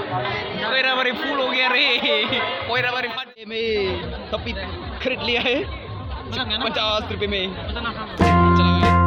कोयरा बारी फुल हो गया रे कोयरा बारी फट में तपी खरीद लिया है 50 रुपए में चला गया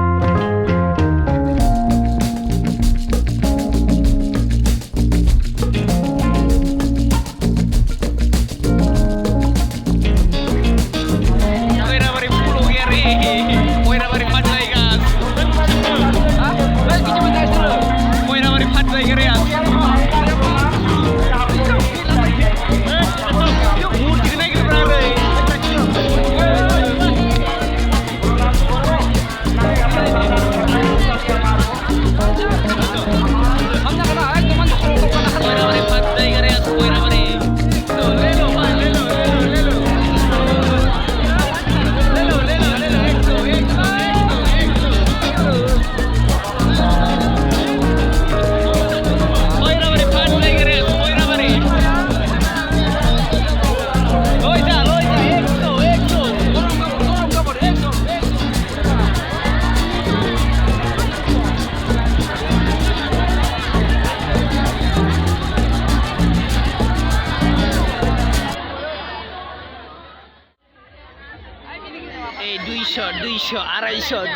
এই 200 200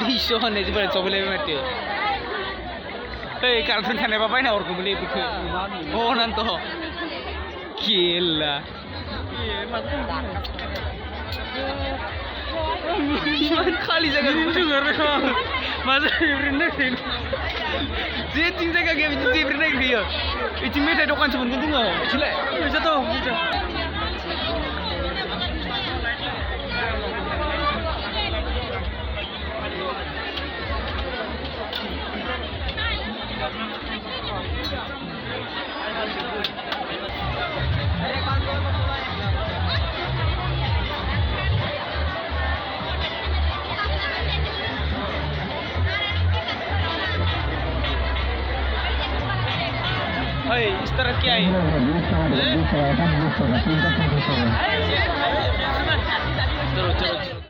250 হনে যে বলে চবলে মাটি এই গার্লফ্রেন্ড খানে বাবাই না ওরকম বলে পিঠে ও অনন্ত কেলা খালি জায়গা কিছু করে মাজা ইবরিনে ফিল যে তিন জায়গা গিয়ে যে ইবরিনে গিয়ে এই মেটাই দোকান sebun কিন্তু না ছিল এটা তো इस तरह क्या है चलो चलो